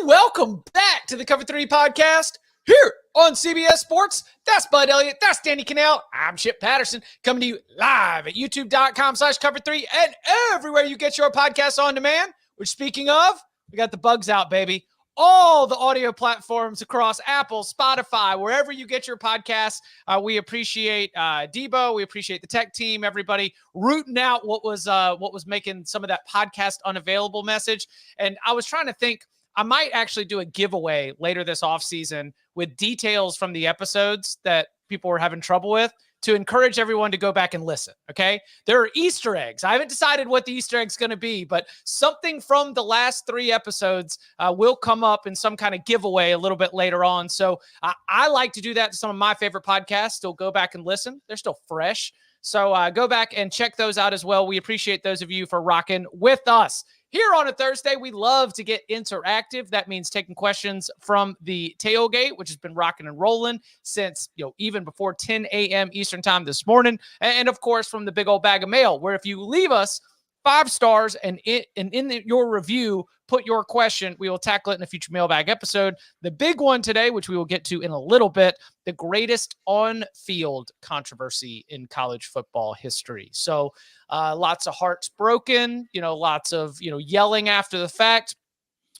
Welcome back to the Cover 3 podcast here on CBS Sports. That's Bud Elliott. That's Danny Cannell. I'm Chip Patterson coming to you live at youtube.com/cover3 and everywhere you get your podcasts on demand, which speaking of, we got the bugs out, baby. All the audio platforms across Apple, Spotify, wherever you get your podcasts. We appreciate Debo. We appreciate the tech team, everybody rooting out what was making some of that podcast unavailable message. And I was trying to think, I might actually do a giveaway later this offseason with details from the episodes that people were having trouble with to encourage everyone to go back and listen, okay? There are Easter eggs. I haven't decided what the Easter egg's going to be, but something from the last 3 episodes will come up in some kind of giveaway a little bit later on. So I like to do that to some of my favorite podcasts. Still go back and listen. They're still fresh. So go back and check those out as well. We appreciate those of you for rocking with us. Here on a Thursday, we love to get interactive. That means taking questions from the tailgate, which has been rocking and rolling since, even before 10 a.m. Eastern time this morning. And of course, from the big old bag of mail, where if you leave us 5 stars and in your review, put your question, we will tackle it in a future mailbag episode. The big one today, which we will get to in a little bit, the greatest on-field controversy in college football history. So lots of hearts broken, lots of, yelling after the fact.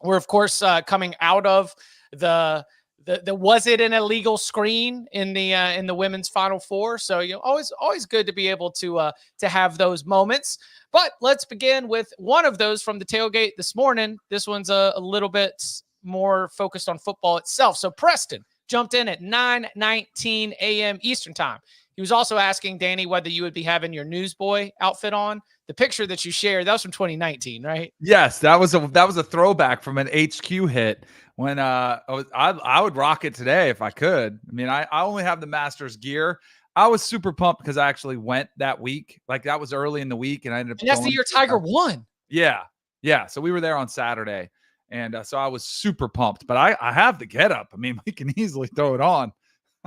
We're, of course, coming out of the was it an illegal screen in the women's Final Four? So always good to be able to have those moments. But let's begin with one of those from the tailgate this morning. This one's a little bit more focused on football itself. So Preston jumped in at 9:19 a.m. Eastern time. He was also asking Danny whether you would be having your newsboy outfit on. The picture that you shared, that was from 2019, right? Yes, that was a throwback from an HQ hit when I would rock it today if I could. I mean, I only have the Masters gear. I was super pumped because I actually went that week. Like that was early in the week, and I ended up. And that's the year Tiger won. Yeah. So we were there on Saturday, and so I was super pumped. But I have the getup. I mean, we can easily throw it on.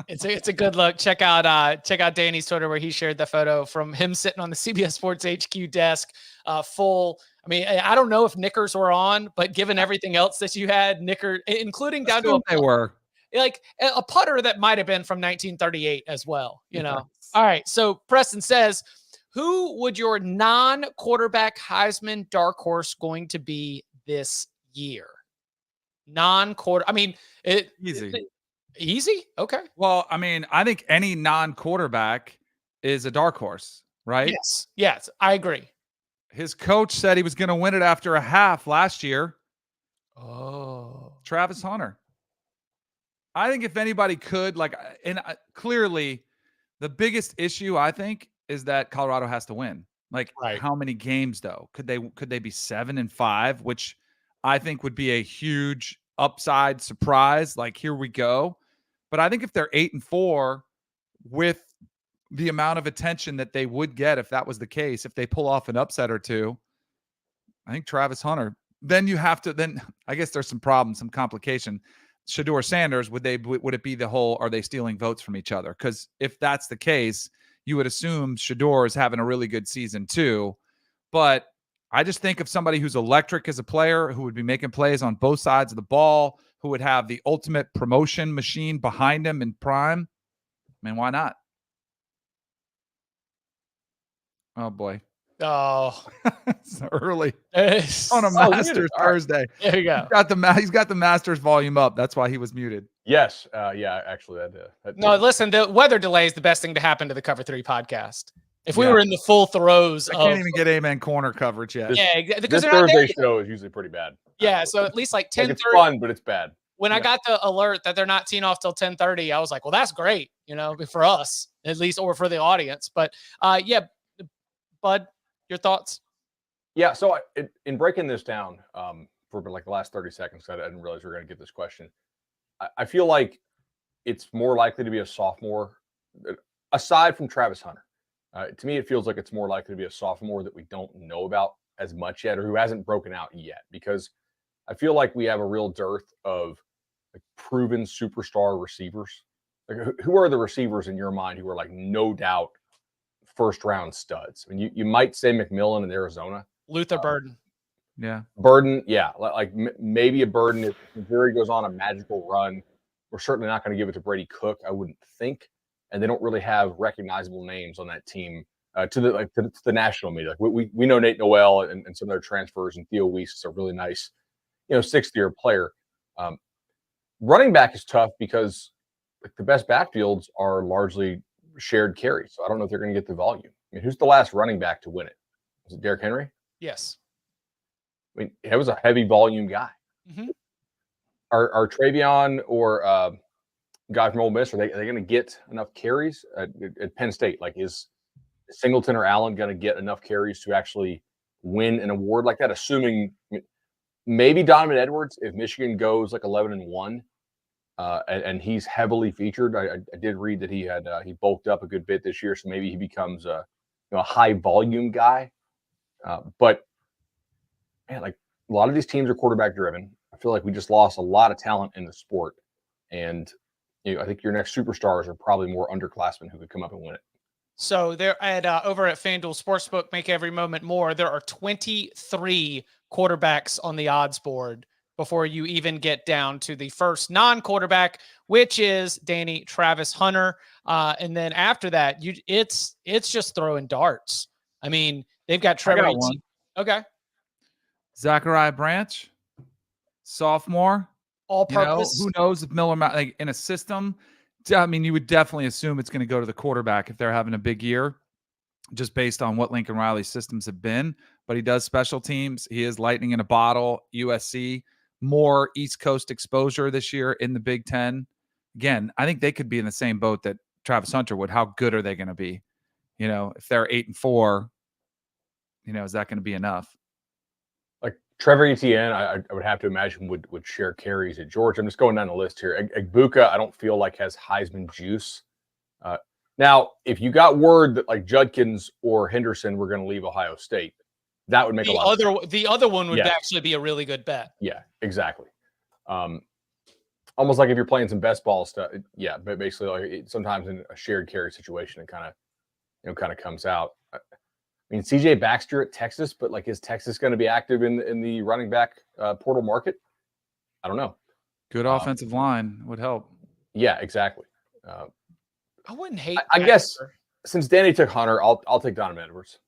It's a good look. Check out Danny's Twitter where he shared the photo from him sitting on the CBS Sports HQ desk, full. I mean, I don't know if knickers were on, but given everything else that you had, including down to they were like a putter that might have been from 1938 as well. Yes. All right. So Preston says, who would your non-quarterback Heisman Darkhorse going to be this year? Non-quarter. I mean, Easy? Okay. Well, I mean, I think any non-quarterback is a dark horse, right? Yes, I agree. His coach said he was going to win it after a half last year. Oh. Travis Hunter. I think if anybody could, clearly the biggest issue, I think, is that Colorado has to win. Right. How many games, though? Could they be 7-5, which I think would be a huge upside surprise? Here we go. But I think if they're 8-4 with the amount of attention that they would get if that was the case, if they pull off an upset or two, I think Travis Hunter. Then I guess there's some problems, some complication. Shedeur Sanders, would it be the whole, are they stealing votes from each other? Because if that's the case, you would assume Shedeur is having a really good season too. But I just think of somebody who's electric as a player, who would be making plays on both sides of the ball, who would have the ultimate promotion machine behind him in prime. I mean, why not? Oh, boy. Oh. It's early. On a Masters Thursday. There you go. He's got the Masters volume up. That's why he was muted. Yes. Yeah, actually. No, listen, the weather delay is the best thing to happen to the Cover 3 podcast. If we were in the full throes I can't even get Amen Corner coverage yet. Because this Thursday show is usually pretty bad. Yeah, so at least 10:30. It's fun, but it's bad. When I got the alert that they're not teeing off till 10:30, I was like, well, that's great, for us at least, or for the audience. But Bud, your thoughts? Yeah, so in breaking this down for the last 30 seconds, I didn't realize we were going to get this question. I feel like it's more likely to be a sophomore, aside from Travis Hunter. To me, it feels like it's more likely to be a sophomore that we don't know about as much yet, or who hasn't broken out yet, because I feel like we have a real dearth of proven superstar receivers. Who are the receivers in your mind who are no doubt first round studs? I mean, you might say McMillan in Arizona. Luther Burden. Yeah. Burden, yeah, like maybe a Burden if Missouri goes on a magical run. We're certainly not going to give it to Brady Cook, I wouldn't think, and they don't really have recognizable names on that team to the national media. Like we know Nate Noel and some of their transfers, and Theo Weiss is a really nice, 6th-year player. Running back is tough because the best backfields are largely shared carries, so I don't know if they're going to get the volume. I mean, who's the last running back to win it? Was it Derrick Henry? Yes. I mean, he was a heavy volume guy. Mm-hmm. Are Travion or guy from Ole Miss, are they going to get enough carries at Penn State? Like, is Singleton or Allen going to get enough carries to actually win an award like that? Assuming maybe Donovan Edwards, if Michigan goes like 11-1, and he's heavily featured. I did read that he bulked up a good bit this year, so maybe he becomes a high volume guy. But man, like a lot of these teams are quarterback driven. I feel like we just lost a lot of talent in the sport, and I think your next superstars are probably more underclassmen who could come up and win it. So they're at over at FanDuel Sportsbook, make every moment more. There are 23 quarterbacks on the odds board before you even get down to the first non-quarterback, which is Danny Travis Hunter. And then after that, it's just throwing darts. I mean, they've got Trevor. I got one. Okay. Zachariah Branch, sophomore. All-purpose. Who knows if Miller, like in a system, I mean, you would definitely assume it's going to go to the quarterback if they're having a big year, just based on what Lincoln Riley's systems have been. But he does special teams. He is lightning in a bottle. USC, more East Coast exposure this year in the Big Ten. Again, I think they could be in the same boat that Travis Hunter would. How good are they going to be? If they're 8-4, is that going to be enough? Like Trevor Etienne, I would have to imagine would share carries at Georgia. I'm just going down the list here. Egbuka, I don't feel like has Heisman juice. Now, if you got word that like Judkins or Henderson were going to leave Ohio State, that would make a lot of sense. The other one would actually be a really good bet. Yeah, exactly. Almost like if you're playing some best ball stuff. Yeah, but basically, like sometimes in a shared carry situation, it kind of comes out. I mean, CJ Baxter at Texas, but like, is Texas going to be active in the running back portal market? I don't know. Good offensive line would help. Yeah, exactly. I wouldn't hate. I guess since Danny took Hunter, I'll take Donovan Edwards.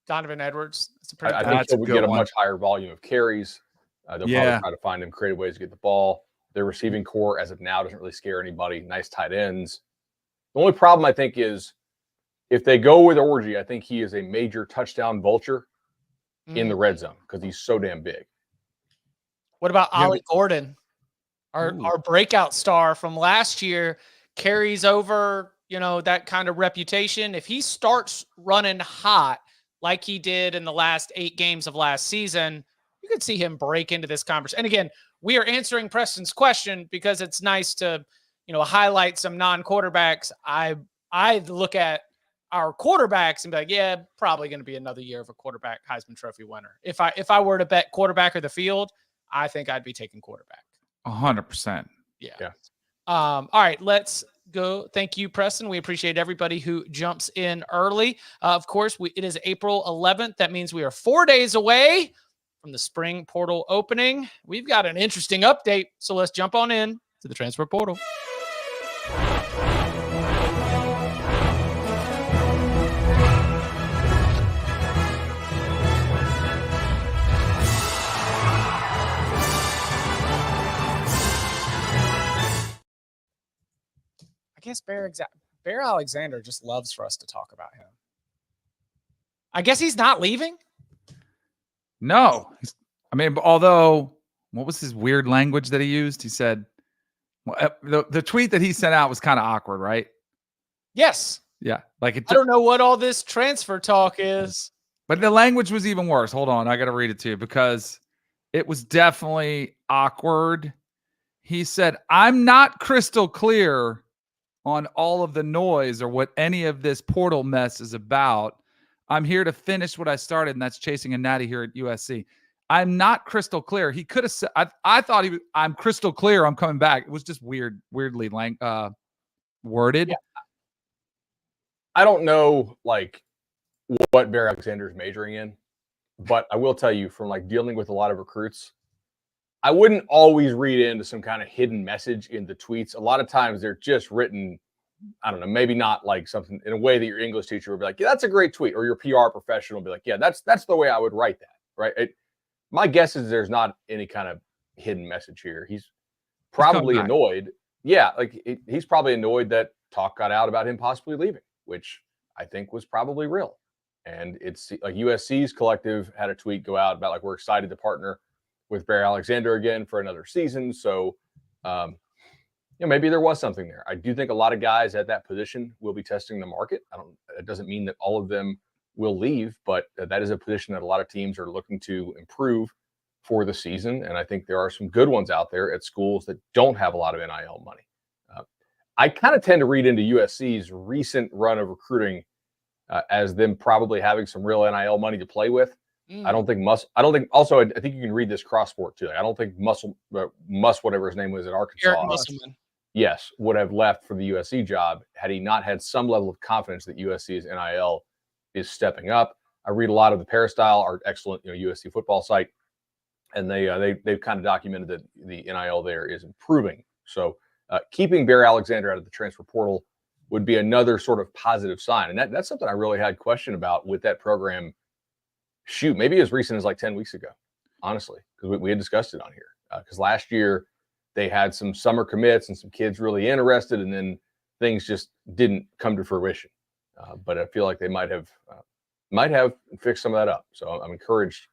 Donovan Edwards. I think he'll get a much higher volume of carries. They'll probably try to find him creative ways to get the ball. Their receiving core, as of now, doesn't really scare anybody. Nice tight ends. The only problem, I think, is if they go with Orji, I think he is a major touchdown vulture in the red zone because he's so damn big. What about Ollie Gordon? Our breakout star from last year carries over, that kind of reputation. If he starts running hot like he did in the last 8 games of last season, you could see him break into this conversation. And again, we are answering Preston's question because it's nice to, highlight some non-quarterbacks. I look at our quarterbacks and be like, yeah, probably going to be another year of a quarterback Heisman Trophy winner. If I were to bet quarterback or the field, I think I'd be taking quarterback. 100%. Yeah. All right, let's go. Thank you, Preston. We appreciate everybody who jumps in early. Of course, it is April 11th. That means we are 4 days away from the spring portal opening. We've got an interesting update, so let's jump on in to the transfer portal. I guess Bear Alexander just loves for us to talk about him. I guess he's not leaving. No, although what was his weird language that he used? He said the tweet that he sent out was kind of awkward, right? Yes. Yeah, I don't know what all this transfer talk is, but the language was even worse. Hold on, I got to read it to you because it was definitely awkward. He said, "I'm not crystal clear on all of the noise or what any of this portal mess is about. I'm here to finish what I started, and that's chasing a natty here at USC. I'm not crystal clear." He could have said, I thought he was, "I'm crystal clear, I'm coming back." It was just weirdly worded. Yeah. I don't know, like, what Bear Alexander's majoring in. But I will tell you, from like dealing with a lot of recruits, I wouldn't always read into some kind of hidden message in the tweets. A lot of times they're just written, I don't know, maybe not like something in a way that your English teacher would be like, yeah, that's a great tweet, or your PR professional would be like, yeah, that's the way I would write that, right? My guess is there's not any kind of hidden message here. He's probably annoyed. Yeah, like he's probably annoyed that talk got out about him possibly leaving, which I think was probably real. And it's like USC's collective had a tweet go out about like, we're excited to partner with Bear Alexander again for another season. So, maybe there was something there. I do think a lot of guys at that position will be testing the market. It doesn't mean that all of them will leave, but that is a position that a lot of teams are looking to improve for the season. And I think there are some good ones out there at schools that don't have a lot of NIL money. I kind of tend to read into USC's recent run of recruiting as them probably having some real NIL money to play with. I don't think also, I think you can read this cross sport too. Like, I don't think Muss, whatever his name was at Arkansas. Eric Musselman. Yes, would have left for the USC job had he not had some level of confidence that USC's NIL is stepping up. I read a lot of the Peristyle, our excellent USC football site, and they've kind of documented that the NIL there is improving. So keeping Bear Alexander out of the transfer portal would be another sort of positive sign. And that's something I really had question about with that program. Shoot, maybe as recent as like 10 weeks ago, honestly, because we had discussed it on here. Because last year they had some summer commits and some kids really interested, and then things just didn't come to fruition. But I feel like they might have fixed some of that up. So I'm encouraged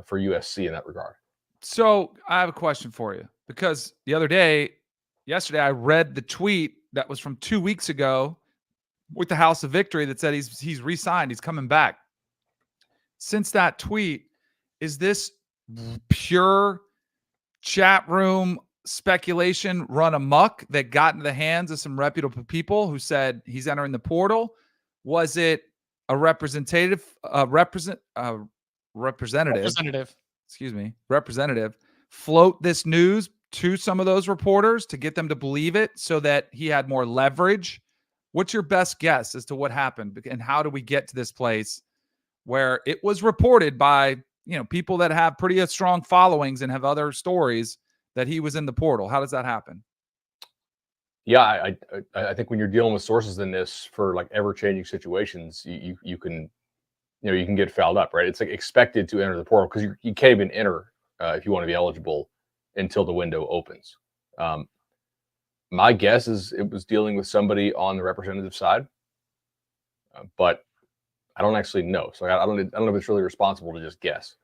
for USC in that regard. So I have a question for you, because yesterday, I read the tweet that was from 2 weeks ago with the House of Victory that said he's re-signed, he's coming back. Since that tweet, is this pure chat room speculation run amok that got into the hands of some reputable people who said he's entering the portal? Was it a representative float this news to some of those reporters to get them to believe it so that he had more leverage? What's your best guess as to what happened, and how do we get to this place where it was reported by people that have pretty strong followings and have other stories that he was in the portal? How does that happen? Yeah, I think when you're dealing with sources in this for like ever-changing situations, you can get fouled up, right? It's like expected to enter the portal because you can't even enter if you want to be eligible until the window opens. My guess is it was dealing with somebody on the representative side, but I don't actually know. So I don't know if it's really responsible to just guess.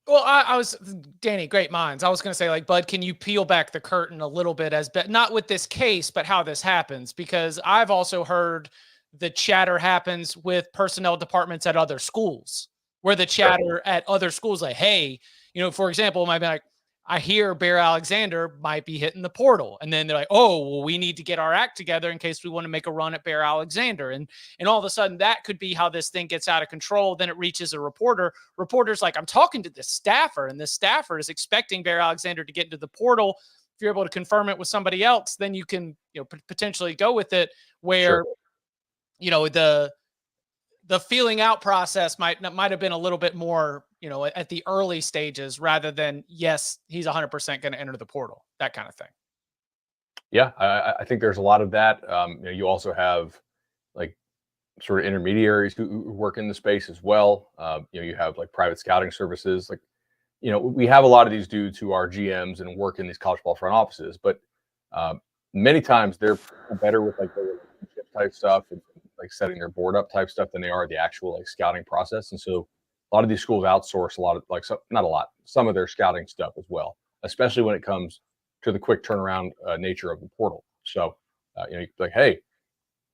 Well, I was, Danny, great minds. I was going to say, like, Bud, can you peel back the curtain a little bit not with this case, but how this happens? Because I've also heard the chatter happens with personnel departments at other schools, where the chatter at other schools, like, hey, for example, it might be like, I hear Bear Alexander might be hitting the portal. And then they're like, oh, well, we need to get our act together in case we want to make a run at Bear Alexander. And all of a sudden that could be how this thing gets out of control. Then it reaches a reporter. Reporter's like, I'm talking to this staffer, and this staffer is expecting Bear Alexander to get into the portal. If you're able to confirm it with somebody else, then you can potentially go with it, where, the feeling out process might have been a little bit more, at the early stages, rather than, yes, he's 100% going to enter the portal, that kind of thing. Yeah, I think there's a lot of that. You also have like sort of intermediaries who work in the space as well. You have like private scouting services. Like, we have a lot of these dudes who are GMs and work in these college ball front offices, but many times they're better with like the relationship type stuff and like setting their board up type stuff than they are the actual like scouting process. And so a lot of these schools outsource a lot of some of their scouting stuff as well, especially when it comes to the quick turnaround nature of the portal. So, like, hey,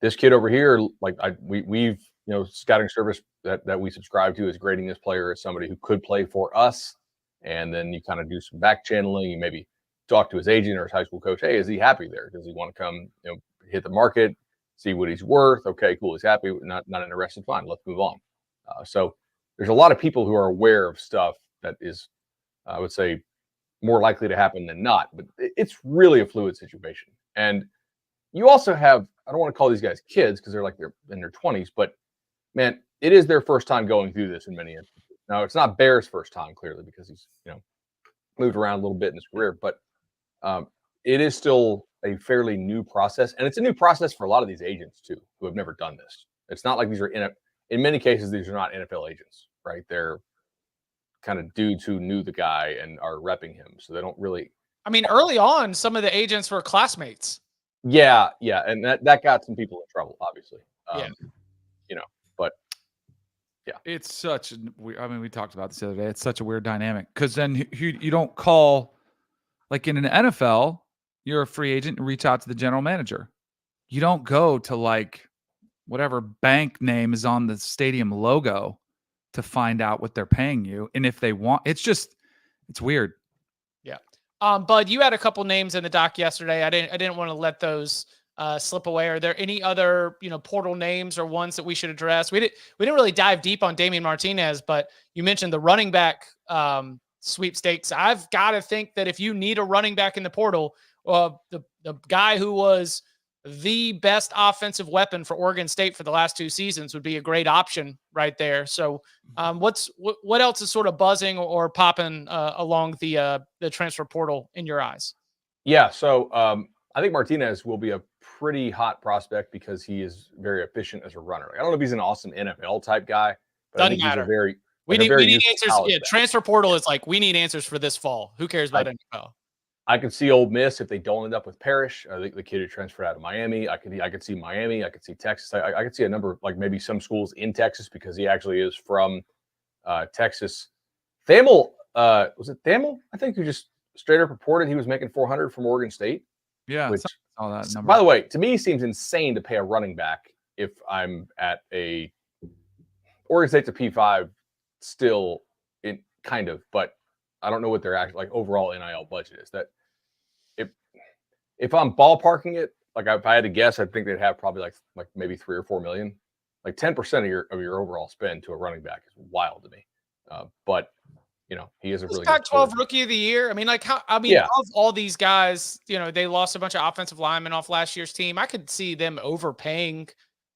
this kid over here, like we've scouting service that we subscribe to is grading this player as somebody who could play for us. And then you kind of do some back channeling. You maybe talk to his agent or his high school coach. Hey, is he happy there? Does he want to come, hit the market, see what he's worth? Okay, cool. He's happy. Not interested. Fine. Let's move on. So there's a lot of people who are aware of stuff that is, I would say, more likely to happen than not. But it's really a fluid situation. And you also have, I don't want to call these guys kids because they're in their 20s, but man, it is their first time going through this in many instances. Now, it's not Bear's first time, clearly, because he's, moved around a little bit in his career, but it is still a fairly new process. And it's a new process for a lot of these agents, too, who have never done this. It's not like these are, in many cases, these are not NFL agents, right? They're kind of dudes who knew the guy and are repping him. So they don't really. I mean, early on, some of the agents were classmates. Yeah. And that got some people in trouble, obviously. Yeah. But yeah. It's such we talked about this the other day. It's such a weird dynamic because then you don't call, like in an NFL, you're a free agent and reach out to the general manager. You don't go to like whatever bank name is on the stadium logo to find out what they're paying you. And if they want, it's weird. Yeah. Bud, you had a couple names in the doc yesterday. I didn't want to let those slip away. Are there any other, portal names or ones that we should address? We didn't really dive deep on Damian Martinez, but you mentioned the running back sweepstakes. I've got to think that if you need a running back in the portal, the guy who was the best offensive weapon for Oregon State for the last 2 seasons would be a great option right there. So what else is sort of buzzing or popping along the transfer portal in your eyes? Yeah. So I think Martinez will be a pretty hot prospect because he is very efficient as a runner. I don't know if he's an awesome NFL type guy, but Doesn't I think matter. He's a very we need answers. Yeah, back. Transfer portal is like, we need answers for this fall. Who cares about NFL? I could see Ole Miss if they don't end up with Parrish. I think the kid who transferred out of Miami. I could see Miami. I could see Texas. I could see a number of, like, maybe some schools in Texas because he actually is from Texas. Thamel, was it Thamel? I think who just straight up reported he was making $400 from Oregon State. Yeah, which, all that number. By the way, to me seems insane to pay a running back if I'm at a Oregon State's a P5 still in kind of, but I don't know what their actual overall NIL budget is. That if I'm ballparking it, like if I had to guess, I think they'd have probably like maybe 3 or 4 million. Like 10% of your overall spend to a running back is wild to me. But he is a really Pac-12 Rookie of the Year. I mean, of all these guys, they lost a bunch of offensive linemen off last year's team. I could see them overpaying,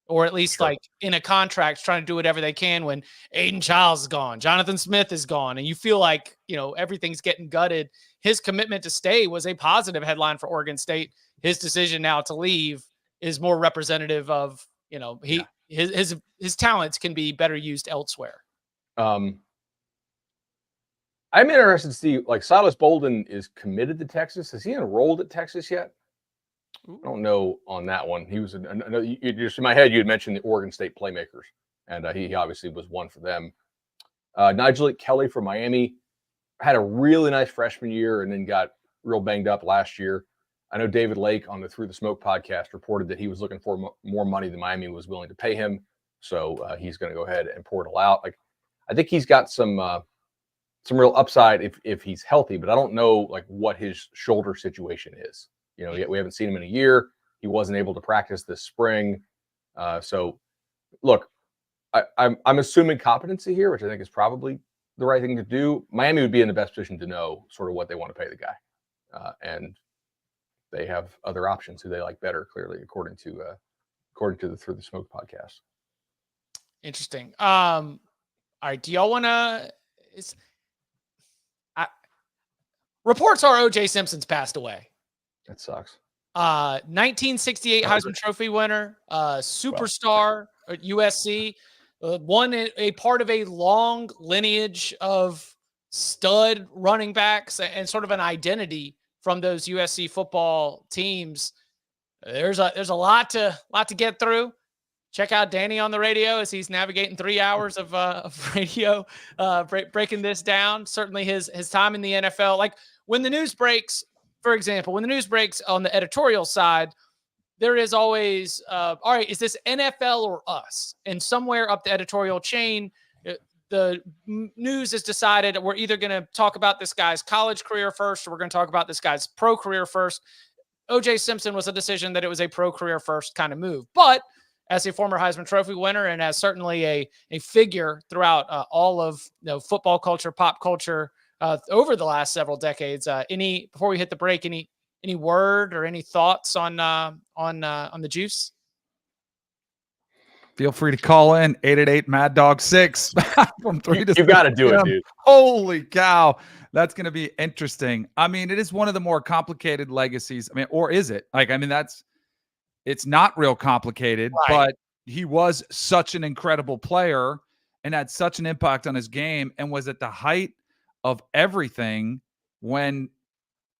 or at least like in a contract trying to do whatever they can when Aiden Childs is gone, Jonathan Smith is gone, and you feel like, everything's getting gutted. His commitment to stay was a positive headline for Oregon State. His decision now to leave is more representative of, his talents can be better used elsewhere. I'm interested to see, like, Silas Bolden is committed to Texas. Has he enrolled at Texas yet? I don't know on that one. He was just in my head. You had mentioned the Oregon State playmakers, and he obviously was one for them. Nigel Kelly from Miami had a really nice freshman year and then got real banged up last year. I know David Lake on the Through the Smoke podcast reported that he was looking for more money than Miami was willing to pay him, so he's going to go ahead and portal out. Like, I think he's got some real upside if he's healthy, but I don't know what his shoulder situation is. We haven't seen him in a year. He wasn't able to practice this spring. So look, I'm assuming competency here, which I think is probably the right thing to do. Miami would be in the best position to know sort of what they want to pay the guy. And they have other options who they like better, clearly, according to the Through the Smoke podcast. Interesting. All right. Do y'all want to, reports are O.J. Simpson's passed away. That sucks. 1968 Heisman Trophy winner, superstar at USC, won a part of a long lineage of stud running backs and sort of an identity from those USC football teams. There's a lot to get through. Check out Danny on the radio as he's navigating 3 hours of radio, breaking this down. Certainly his time in the NFL. Like, when the news breaks, for example, when the news breaks on the editorial side, there is always, all right, is this NFL or us? And somewhere up the editorial chain, the news has decided we're either going to talk about this guy's college career first, or we're going to talk about this guy's pro career first. O.J. Simpson was a decision that it was a pro career first kind of move. But as a former Heisman Trophy winner and as certainly a figure throughout all of football culture, pop culture over the last several decades, before we hit the break, any word or any thoughts on the juice? Feel free to call in 888 Mad Dog 6 from 3 to 6. You got to do it, dude. Holy cow. That's going to be interesting. I mean, it is one of the more complicated legacies. I mean, or is it? Like, I mean, it's not real complicated, but he was such an incredible player and had such an impact on his game and was at the height of everything when,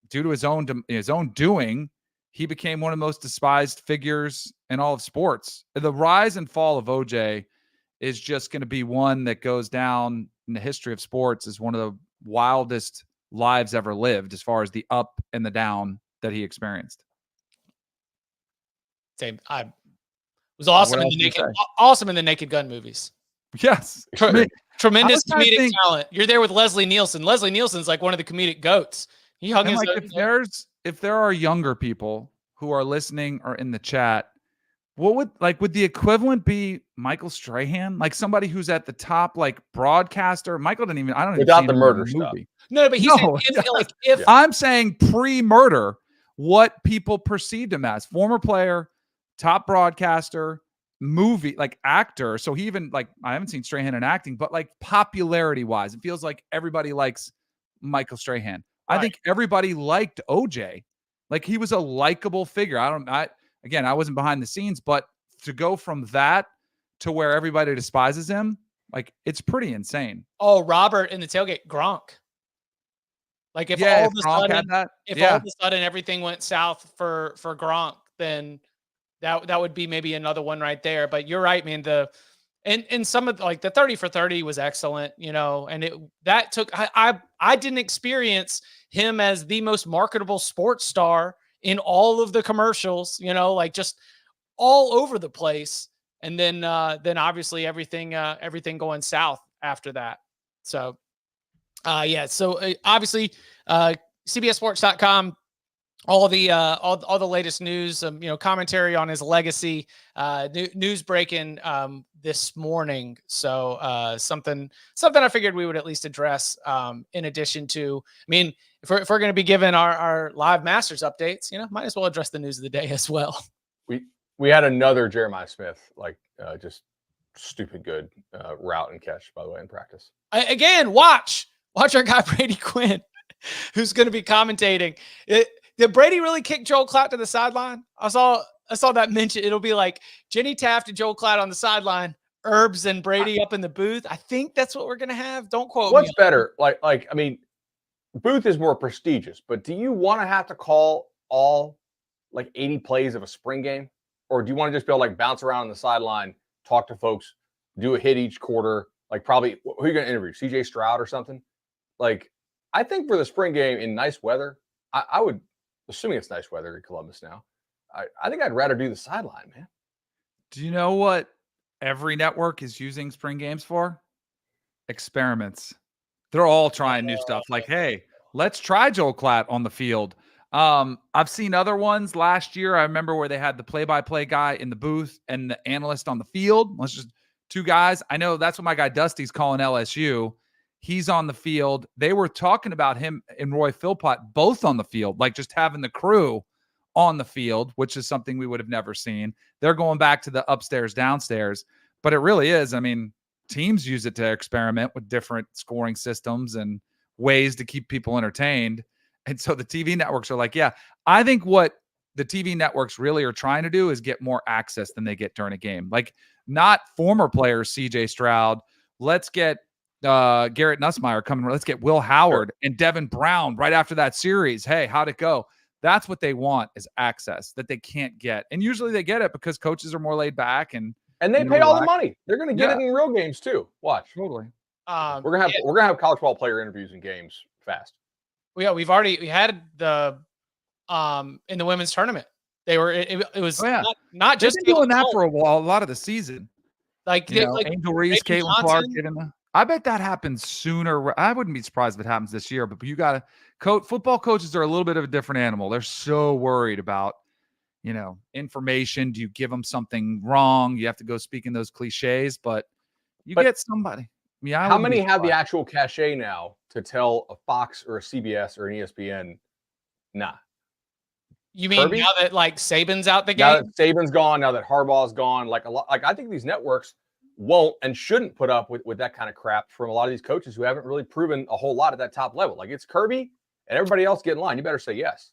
due to his own doing, he became one of the most despised figures in all of sports. The rise and fall of OJ is just going to be one that goes down in the history of sports as one of the wildest lives ever lived, as far as the up and the down that he experienced. Same. I was awesome in the Naked Gun movies. Yes. Tremendous comedic talent. You're there with Leslie Nielsen. Leslie Nielsen's like one of the comedic goats. He hung his if there are younger people who are listening or in the chat, what would the equivalent be Michael Strahan? Like somebody who's at the top, like broadcaster. Michael didn't even, I don't even without the murder stuff. No, but if I'm saying pre-murder, what people perceived him as: former player, top broadcaster, movie, like actor. So he even, like, I haven't seen Strahan in acting, but like popularity wise, it feels like everybody likes Michael Strahan. I think everybody liked OJ. Like, he was a likable figure. Again, I wasn't behind the scenes, but to go from that to where everybody despises him, like, it's pretty insane. Oh, Robert in the tailgate, Gronk. Like, if all of a sudden everything went south for Gronk, then that would be maybe another one right there. But you're right, man. And some of the 30 for 30 was excellent, and I didn't experience him as the most marketable sports star in all of the commercials, like just all over the place. And then obviously everything going south after that. So, obviously, CBSSports.com, all the latest news, commentary on his legacy, news breaking this morning. So something I figured we would at least address, in addition to, I mean, if we're going to be given our live Masters updates, might as well address the news of the day as well. We had another Jeremiah Smith, just stupid good route and catch, by the way, in practice. Again, watch our guy Brady Quinn, who's going to be commentating. Did Brady really kick Joel Klatt to the sideline? I saw that mention. It'll be like Jenny Taft and Joel Klatt on the sideline, Herbs and Brady up in the booth. I think that's what we're going to have. Don't quote me. What's better? I mean, booth is more prestigious, but do you want to have to call all 80 plays of a spring game? Or do you want to just be able to bounce around on the sideline, talk to folks, do a hit each quarter? Probably, who are you going to interview? CJ Stroud or something? I think for the spring game in nice weather, I would, assuming it's nice weather in Columbus now, I think I'd rather do the sideline, man. Do you know what every network is using spring games for? Experiments. They're all trying new stuff. Like, hey, let's try Joel Klatt on the field. I've seen other ones last year. I remember where they had the play-by-play guy in the booth and the analyst on the field. Let's just two guys. I know that's what my guy Dusty's calling LSU. He's on the field. They were talking about him and Roy Philpott both on the field, like just having the crew on the field, which is something we would have never seen. They're going back to the upstairs, downstairs, but it really is. I mean, teams use it to experiment with different scoring systems and ways to keep people entertained. And so the TV networks are like, yeah, I think what the TV networks really are trying to do is get more access than they get during a game. Like, not former players, CJ Stroud. Let's get Garrett Nussmeier coming. Let's get Will Howard and Devin Brown right after that series. Hey, how'd it go? That's what they want, is access that they can't get. And usually they get it because coaches are more laid back and they pay all the money. They're going to get it in real games too. Watch. Totally. We're gonna have college ball player interviews in games fast. Yeah, we had the in the women's tournament. They were it was not just doing that for a while, a lot of the season. Like Angel Reese, Caitlin Clark getting the. I bet that happens sooner. I wouldn't be surprised if it happens this year, but you got to football coaches are a little bit of a different animal. They're so worried about, information. Do you give them something wrong? You have to go speak in those cliches, but get somebody. Yeah. How many have the actual cachet now to tell a Fox or a CBS or an ESPN? Nah. You mean Kirby? now that like Saban's out the Now game? that Saban's gone, now that Harbaugh's gone, like I think these networks won't and shouldn't put up with that kind of crap from a lot of these coaches who haven't really proven a whole lot at that top level. Like it's Kirby and everybody else get in line. You better say yes.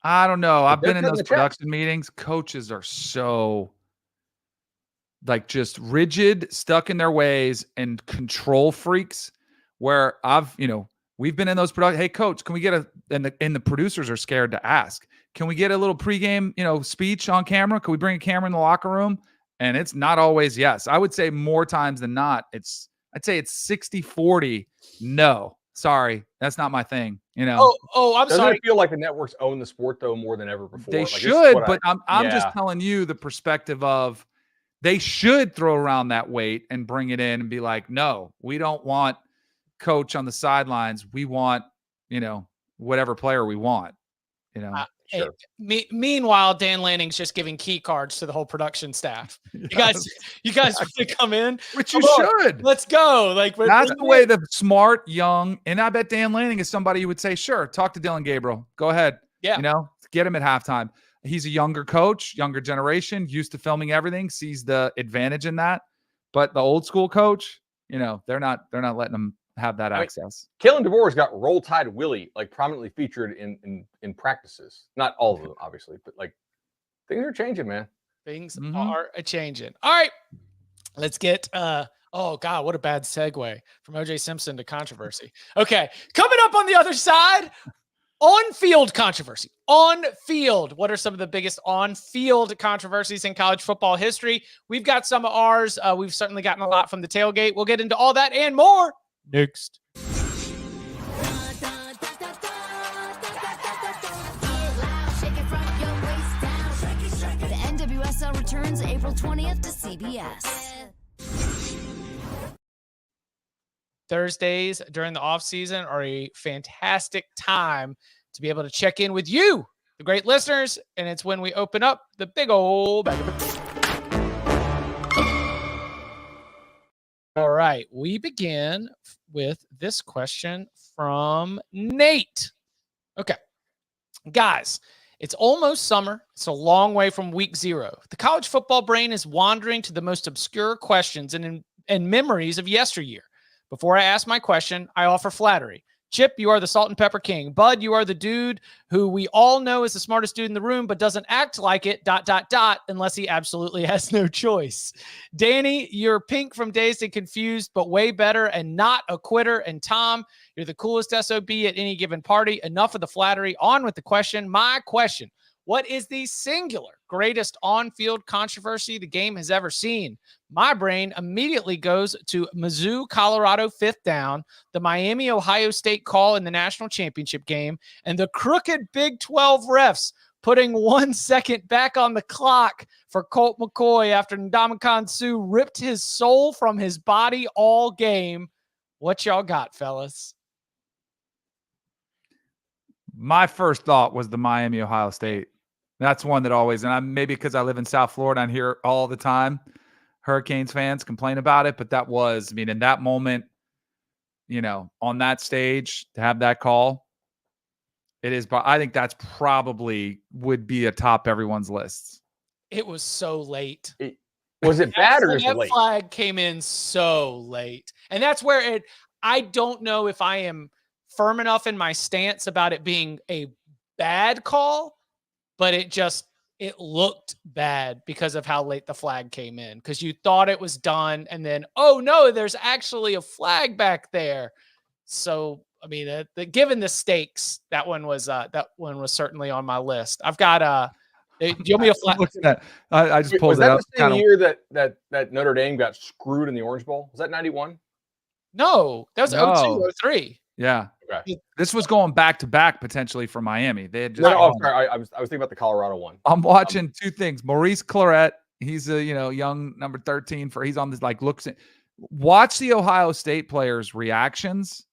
I don't know. I've they're been in cutting those the checks. production meetings. Coaches are so like just rigid, stuck in their ways, and control freaks. Where we've been in those production. Hey, coach, can we get and the producers are scared to ask. Can we get a little pregame, speech on camera? Can we bring a camera in the locker room? And it's not always yes. I would say more times than not, I'd say it's 60-40. No, sorry, that's not my thing. I'm Doesn't sorry. it feel like the networks own the sport though more than ever before? They Like, should, but I'm just telling you the perspective of they should throw around that weight and bring it in and be like, no, we don't want coach on the sidelines. We want, whatever player we want, Sure. Meanwhile, Dan Lanning's just giving key cards to the whole production staff. Yes. You guys want to come in? Which you should. Let's go. Like that's the way the smart, young, and I bet Dan Lanning is somebody you would say, sure, talk to Dylan Gabriel. Go ahead. Yeah. Get him at halftime. He's a younger coach, younger generation, used to filming everything, sees the advantage in that. But the old school coach, they're not letting him have that access. Kalen DeVore's got Roll Tide Willie like prominently featured in practices. Not all of them, obviously, but like things are changing, man. Things are changing. All right, let's get. Oh God, what a bad segue from OJ Simpson to controversy. Okay, coming up on the other side. On-field controversy. On-field. What are some of the biggest on-field controversies in college football history? We've got some of ours. We've certainly gotten a lot from the tailgate. We'll get into all that and more next. The NWSL returns April 20th to CBS. Thursdays during the off season are a fantastic time to be able to check in with you, the great listeners, and it's when we open up the big old bag of it. All right, we begin with this question from Nate. Okay, guys, it's almost summer. It's a long way from week 0. The college football brain is wandering to the most obscure questions and memories of yesteryear. Before I ask my question, I offer flattery. Chip, you are the salt and pepper king. Bud, you are the dude who we all know is the smartest dude in the room, but doesn't act like it, ... unless he absolutely has no choice. Danny, you're Pink from Dazed and Confused, but way better and not a quitter. And Tom, you're the coolest SOB at any given party. Enough of the flattery. On with the question. My question. What is the singular greatest on-field controversy the game has ever seen? My brain immediately goes to Mizzou, Colorado 5th down, the Miami, Ohio State call in the national championship game, and the crooked Big 12 refs putting 1 second back on the clock for Colt McCoy after Ndamukong Suh ripped his soul from his body all game. What y'all got, fellas? My first thought was the Miami, Ohio State. That's one that always, and maybe because I live in South Florida, I hear all the time Hurricanes fans complain about it, but that was, in that moment, on that stage to have that call, it is, but I think that's probably would be atop everyone's lists. It was so late. Was it bad or just that late? Flag came in so late. And that's where I don't know if I am firm enough in my stance about it being a bad call, but it looked bad because of how late the flag came in. Because you thought it was done, and then, oh no, there's actually a flag back there. So, given the stakes, that one was certainly on my list. I've got do you want me a flag? I just pulled was it that up. the same year that Notre Dame got screwed in the Orange Bowl? Was that 91? No, that was 02, 03. Yeah. Okay. This was going back to back potentially for Miami. They had just sorry. I was thinking about the Colorado one. I'm watching two things. Maurice Claret, he's a young number 13 he's on this watch the Ohio State players' reactions.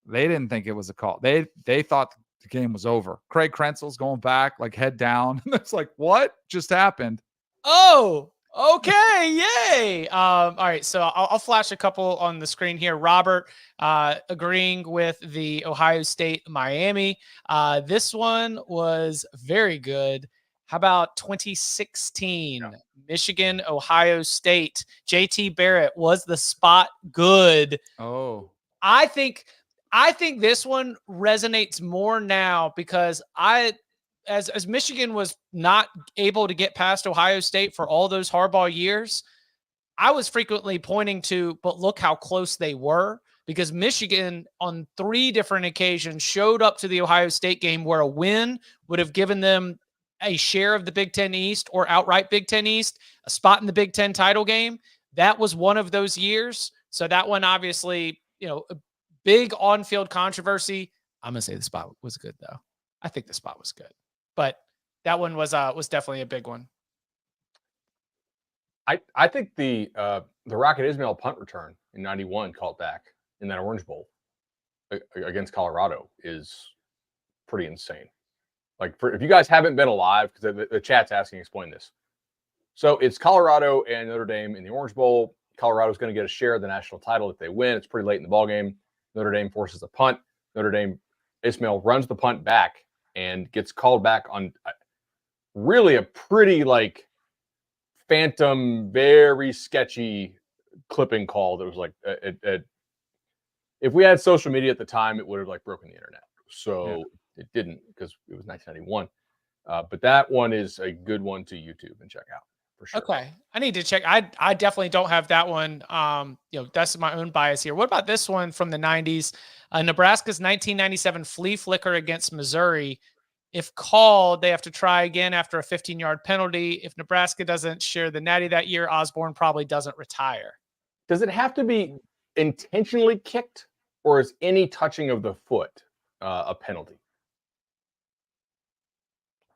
They didn't think it was a call. They thought the game was over. Craig Krenzel's going back, head down. It's like, what just happened? Oh, Okay, yay. All right, so I'll flash a couple on the screen here. Robert agreeing with the Ohio State Miami. This one was very good. How about 2016 Michigan Ohio State? JT Barrett, was the spot good? Oh, I think this one resonates more now because as Michigan was not able to get past Ohio State for all those Harbaugh years, I was frequently pointing to, but look how close they were, because Michigan on 3 different occasions showed up to the Ohio State game where a win would have given them a share of the Big Ten East or outright Big Ten East, a spot in the Big Ten title game. That was one of those years. So that one, obviously, a big on-field controversy. I'm going to say the spot was good, though. I think the spot was good. But that one was definitely a big one. I think the Rocket Ismail punt return in '91 called back in that Orange Bowl against Colorado is pretty insane. Like, if you guys haven't been alive, because the chat's asking, explain this. So it's Colorado and Notre Dame in the Orange Bowl. Colorado's going to get a share of the national title if they win. It's pretty late in the ballgame. Notre Dame forces a punt. Notre Dame, Ismail runs the punt back and gets called back on really a pretty phantom, very sketchy clipping call that was if we had social media at the time, it would have broken the internet. So it didn't, because it was 1991. But that one is a good one to YouTube and check out for sure. Okay, I need to check. I definitely don't have that one. That's my own bias here. What about this one from the 90s? Nebraska's 1997 flea flicker against Missouri. If called, they have to try again after a 15-yard penalty. If Nebraska doesn't share the natty that year, Osborne probably doesn't retire. Does it have to be intentionally kicked, or is any touching of the foot a penalty?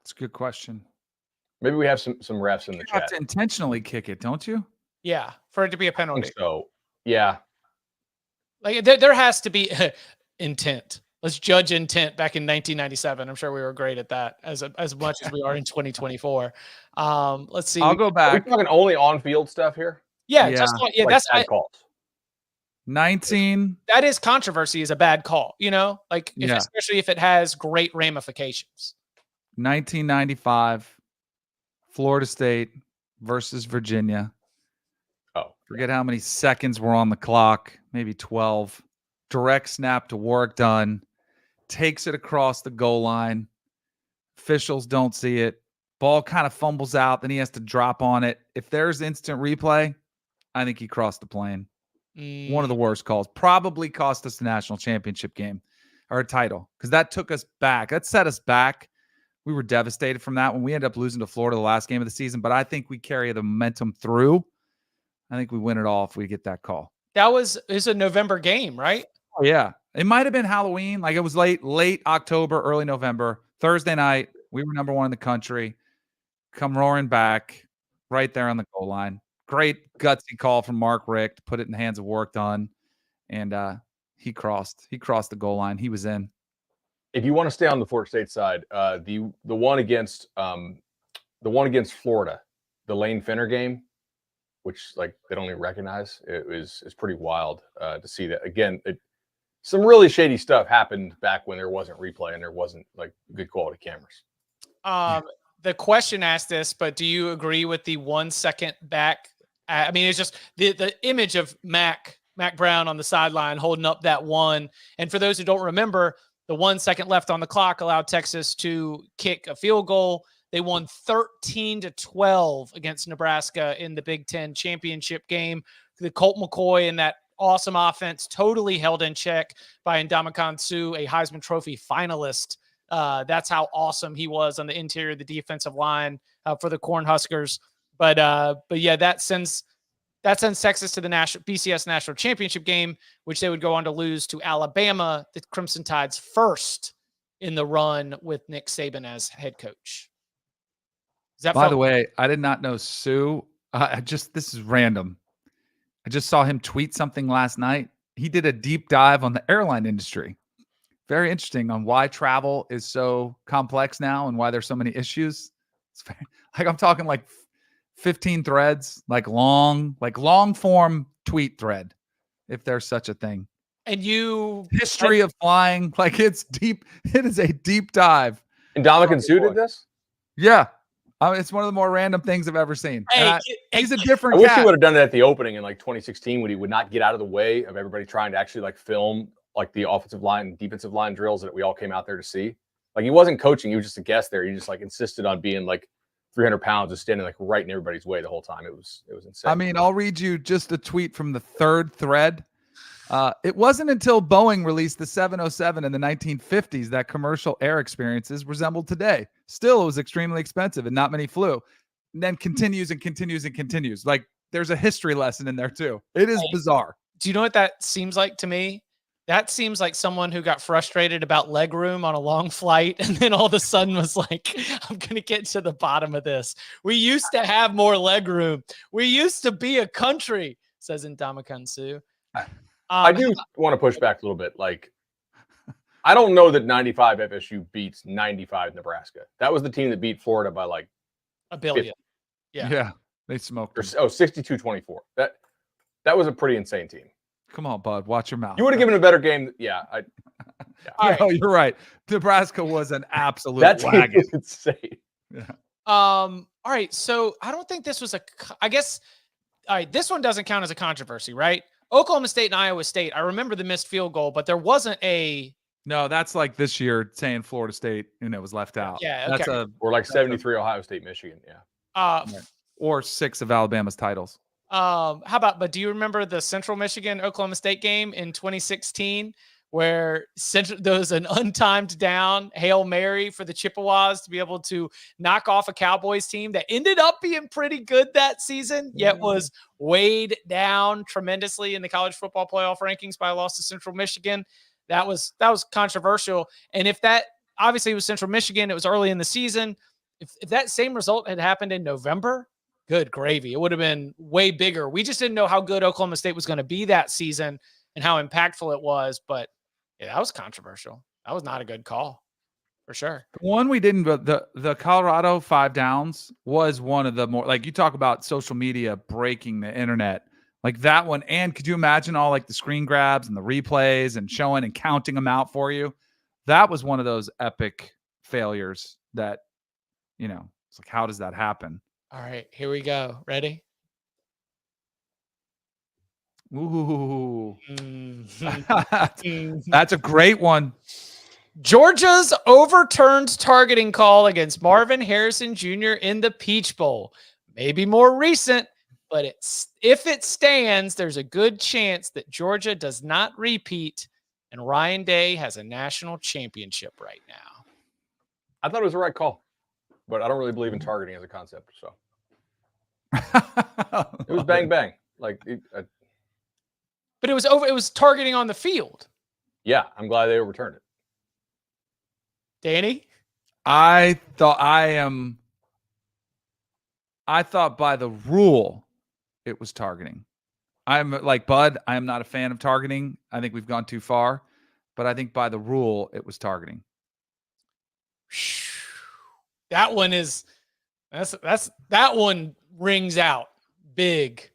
that's a good question. Maybe we have some refs in the You chat. have to intentionally kick it, don't you? Yeah, for it to be a I penalty. think so. Yeah. Like there has to be intent. Let's judge intent back in 1997. I'm sure we were great at that as much as we are in 2024. Let's see. I'll go Are we back. talking only on-field stuff here? Yeah, Yeah. just Like that's bad calls. 19. that is controversy is a bad call. Especially if it has great ramifications. 1995, Florida State versus Virginia. Oh, Forget how many seconds were on the clock, maybe 12. Direct snap to Warwick Dunn. Takes it across the goal line. Officials don't see it. Ball kind of fumbles out. Then he has to drop on it. If there's instant replay, I think he crossed the plane. One of the worst calls. Probably cost us the national championship game or a title, because that took us back. That set us back. We were devastated from that when we ended up losing to Florida the last game of the season. But I think we carry the momentum through. I think we win it all if we get that call. It's a November game, right? Oh, yeah. It might have been Halloween. Like, it was late October, early November. Thursday night, we were number 1 in the country. Come roaring back right there on the goal line. Great gutsy call from Mark Richt. Put it in the hands of Warwick Dunn. And he crossed the goal line. He was in. If you want to stay on the Florida State side, the one against Florida, the Lane Finner game, which they don't even recognize, is pretty wild to see that. Again, some really shady stuff happened back when there wasn't replay and there wasn't good quality cameras. The question asked this, but do you agree with the 1 second back? I mean, it's just the image of Mac Brown on the sideline holding up that one. And for those who don't remember, the 1 second left on the clock allowed Texas to kick a field goal. They won 13-12 against Nebraska in the Big Ten championship game. The Colt McCoy and that awesome offense totally held in check by Ndamukong Suh, a Heisman Trophy finalist. That's how awesome he was on the interior of the defensive line for the Cornhuskers. But yeah, that sends Texas to the BCS National Championship game, which they would go on to lose to Alabama, the Crimson Tide's first in the run with Nick Saban as head coach. By the way, I did not know Sue. This is random. I just saw him tweet something last night. He did a deep dive on the airline industry. Very interesting on why travel is so complex now and why there's so many issues. It's I'm talking 15 threads, like long form tweet thread, if there's such a thing. And History of flying, like it's deep. It is a deep dive. And Dominican Sue did this? Yeah. It's one of the more random things I've ever seen. He's a different I wish cat. he would have done it at the opening in like 2016 when he would not get out of the way of everybody trying to actually like film like the offensive line and defensive line drills that we all came out there to see. Like he wasn't coaching, he was just a guest there. He just like insisted on being like 300 pounds and standing like right in everybody's way the whole time. It was insane. I mean, I'll read you just a tweet from the third thread. It wasn't until Boeing released the 707 in the 1950s that commercial air experiences resembled today. Still, it was extremely expensive and not many flew. And then continues and continues and continues. Like there's a history lesson in there too. It is bizarre. Do you know what that seems like to me? That seems like someone who got frustrated about leg room on a long flight and then all of a sudden was like, I'm going to get to the bottom of this. We used to have more leg room. We used to be a country, says Ndamukong Suh. I do want to push back a little bit. Like, I don't know that 95 FSU beats 95 Nebraska. That was the team that beat Florida by like a billion. 50. Yeah. They smoked them. 62-24. That was a pretty insane team. Come on, bud. Watch your mouth. You would have given a better game. Yeah. No, you're right. Nebraska was an absolute that wagon. team was insane. Yeah. All right. So I don't think this was all right. This one doesn't count as a controversy, right? Oklahoma State and Iowa State. I remember the missed field goal, but there wasn't a. No, that's like this year saying Florida State, was left out. Yeah. Okay. Or like 73 Ohio State, Michigan. Yeah. Or 6 of Alabama's titles. But do you remember the Central Michigan Oklahoma State game in 2016 where there was an untimed down Hail Mary for the Chippewas to be able to knock off a Cowboys team that ended up being pretty good that season, yet was weighed down tremendously in the college football playoff rankings by a loss to Central Michigan? That was controversial. And if that obviously was Central Michigan, it was early in the season. If that same result had happened in November, good gravy. It would have been way bigger. We just didn't know how good Oklahoma State was going to be that season and how impactful it was. But yeah, that was controversial. That was not a good call for sure. The one we didn't, but the Colorado 5 downs was one of the more, like you talk about social media breaking the internet, like that one. And could you imagine all like the screen grabs and the replays and showing and counting them out for you? That was one of those epic failures that, it's like, how does that happen? All right, here we go. Ready? Ooh. That's a great one. Georgia's overturned targeting call against Marvin Harrison Jr. in the Peach Bowl. Maybe more recent, but if it stands, there's a good chance that Georgia does not repeat and Ryan Day has a national championship right now. I thought it was the right call, but I don't really believe in targeting as a concept. So it was bang bang. But it was targeting on the field. Yeah, I'm glad they overturned it. Danny? I thought by the rule it was targeting. I'm like Bud, I am not a fan of targeting. I think we've gone too far, but I think by the rule it was targeting. That one is that one rings out big.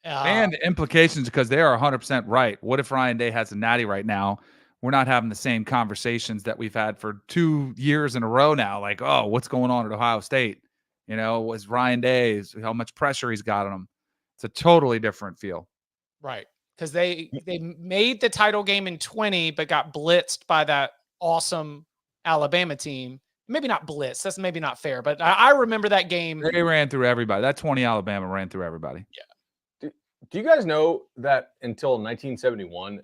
And implications, because they are 100% right. What if Ryan Day has a natty right now? We're not having the same conversations that we've had for 2 years in a row now. Like, oh, what's going on at Ohio State? Was Ryan Day, how much pressure he's got on him. It's a totally different feel. Right. Because they made the title game in 20, but got blitzed by that awesome Alabama team. Maybe not blitz. That's maybe not fair, but I remember that game. They ran through everybody. That 20 Alabama ran through everybody. Yeah. Do you guys know that until 1971,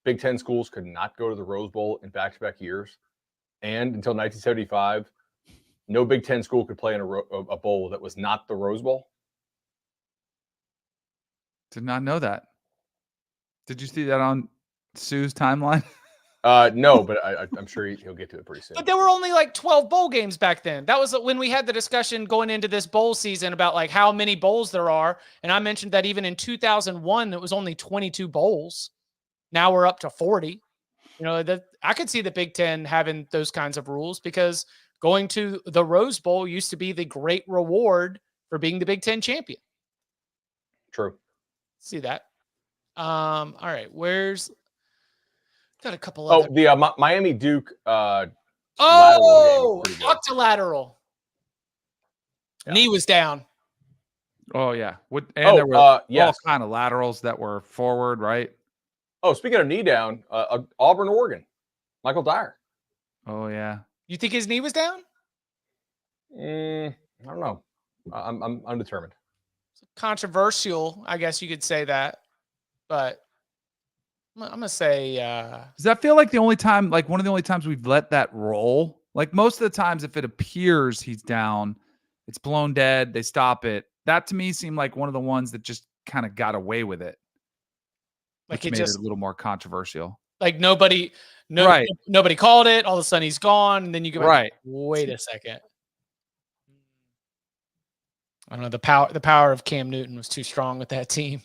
Big Ten schools could not go to the Rose Bowl in back-to-back years? And until 1975, no Big Ten school could play in a bowl that was not the Rose Bowl? Did not know that. Did you see that on Sue's timeline? No, but I'm sure he'll get to it pretty soon. But there were only like 12 bowl games back then. That was when we had the discussion going into this bowl season about like how many bowls there are. And I mentioned that even in 2001, it was only 22 bowls. Now we're up to 40. I could see the Big Ten having those kinds of rules because going to the Rose Bowl used to be the great reward for being the Big Ten champion. True. See that. All right. Got a couple Oh, other. the Miami Duke lateral game was pretty good. Octolateral. Yeah. Knee was down. Oh yeah. There were all kind of laterals that were forward, right? Oh, speaking of knee down, Auburn, Oregon, Michael Dyer. Oh yeah. You think his knee was down? I don't know. I'm undetermined. Controversial, I guess you could say that, but I'm gonna say. Does that feel like one of the only times we've let that roll? Like most of the times, if it appears he's down, it's blown dead. They stop it. That to me seemed like one of the ones that just kind of got away with it. Like it made it a little more controversial. Like nobody called it. All of a sudden he's gone, and then you go back, right. Wait a second. I don't know. The power of Cam Newton was too strong with that team.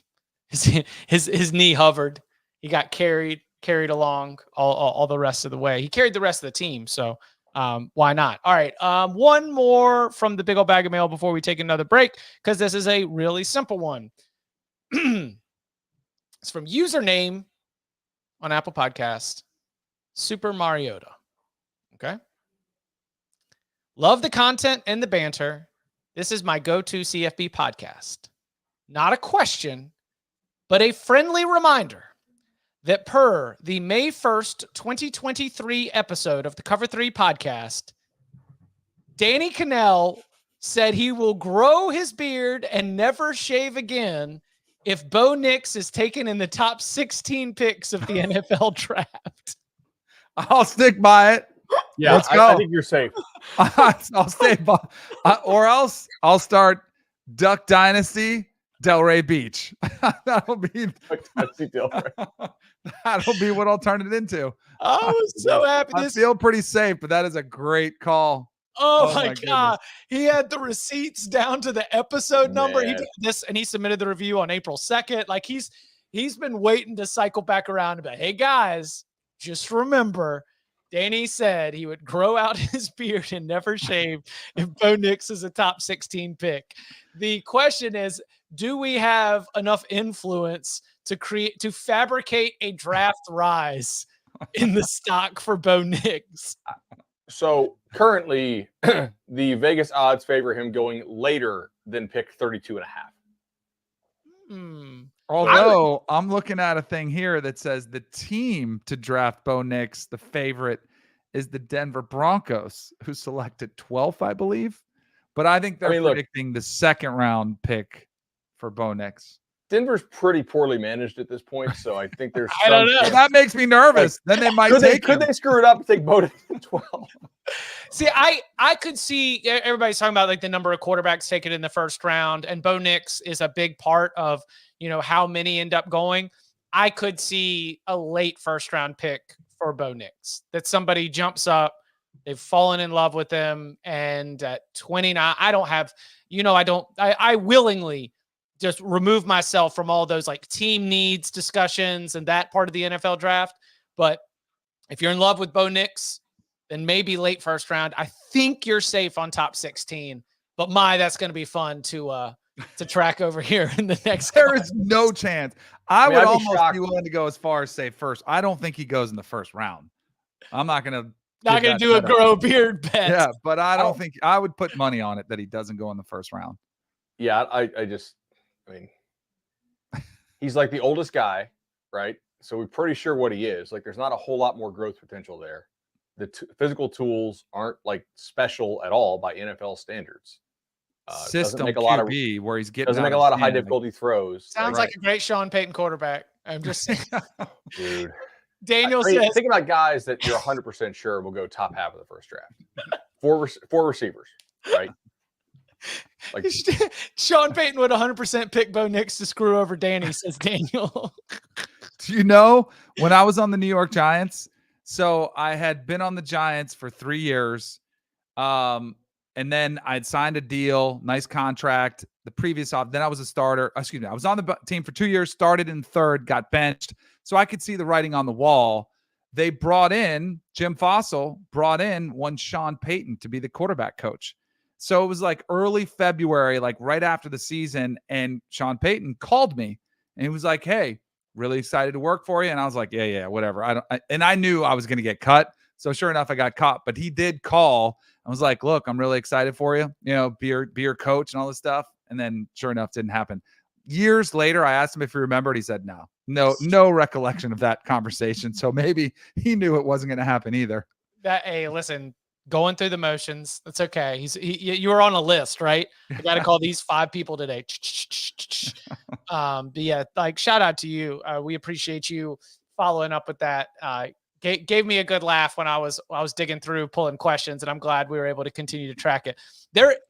His knee hovered. He got carried along all the rest of the way. He carried the rest of the team. So why not? All right. One more from the big old bag of mail before we take another break, because this is a really simple one. It's from username on Apple Podcast, Super Mariota. Okay. Love the content and the banter. This is my go-to CFB podcast. Not a question, but a friendly reminder that per the May 1st, 2023 episode of the Cover 3 podcast, Danny Cannell said he will grow his beard and never shave again if Bo Nix is taken in the top 16 picks of the NFL draft. I'll stick by it. Yeah, let's go. I think you're safe. I'll stay by, or else I'll start Duck Dynasty, Delray Beach. That'll be what I'll turn it into. I was so happy. I feel pretty safe, but that is a great call. Oh my God. He had the receipts down to the episode number. He did this and he submitted the review on April 2nd. Like he's been waiting to cycle back around and be like, hey guys, just remember, Danny said he would grow out his beard and never shave if Bo Nix is a top 16 pick. The question is, do we have enough influence to fabricate a draft rise in the stock for Bo Nix? So currently the Vegas odds favor him going later than pick 32.5. Although I'm looking at a thing here that says the team to draft Bo Nix, the favorite, is the Denver Broncos, who selected 12th, I believe. But I think they're predicting the second round pick for Bo Nix. Denver's pretty poorly managed at this point, so I think there's. I don't know. That makes me nervous. Then they might take. Could they screw it up and take Bo Nix at 12? See, I could see everybody's talking about like the number of quarterbacks taken in the first round, and Bo Nix is a big part of how many end up going. I could see a late first round pick for Bo Nix, that somebody jumps up, they've fallen in love with him, and at 29, I willingly just remove myself from all those like team needs discussions and that part of the NFL draft. But if you're in love with Bo Nix, then maybe late first round. I think you're safe on top 16, but that's going to be fun to track over here in the next. There is no chance. I would almost be willing to go as far as say first. I don't think he goes in the first round. I'm not going to do a grow beard bet. Yeah, but I don't think I would put money on it that he doesn't go in the first round. Yeah, I mean, he's like the oldest guy, right? So we're pretty sure what he is. Like, there's not a whole lot more growth potential there. The physical tools aren't like special at all by NFL standards. System make a lot of where he's getting doesn't make a lot of high difficulty throws. Sounds like a great Sean Payton quarterback. I'm just saying. Dude. Daniel says, think about guys that you're 100% sure will go top half of the first draft. Four receivers, right? Like Sean Payton would 100% pick Bo Nix to screw over Danny, says Daniel. Do you know when I was on the New York Giants? So I had been on the Giants for 3 years. And then I'd signed a deal, nice contract. The previous off, then I was a starter. Excuse me, I was on the team for 2 years, started in third, got benched. So I could see the writing on the wall. They brought in, Jim Fossil brought in one Sean Payton to be the quarterback coach. So it was like early February, like right after the season, and Sean Payton called me and he was like, "Hey, really excited to work for you." And I was like, yeah, whatever. And I knew I was going to get cut. So sure enough, I got caught, but he did call. I was like, "Look, I'm really excited for you, be your coach and all this stuff." And then sure enough, didn't happen. Years later, I asked him if he remembered. He said, no recollection of that conversation. So maybe he knew it wasn't going to happen either. Hey, listen, going through the motions. That's okay. You were on a list, right? I got to call these 5 people today. But yeah, like shout out to you. We appreciate you following up with that. Gave me a good laugh when I was digging through, pulling questions, and I'm glad we were able to continue to track it.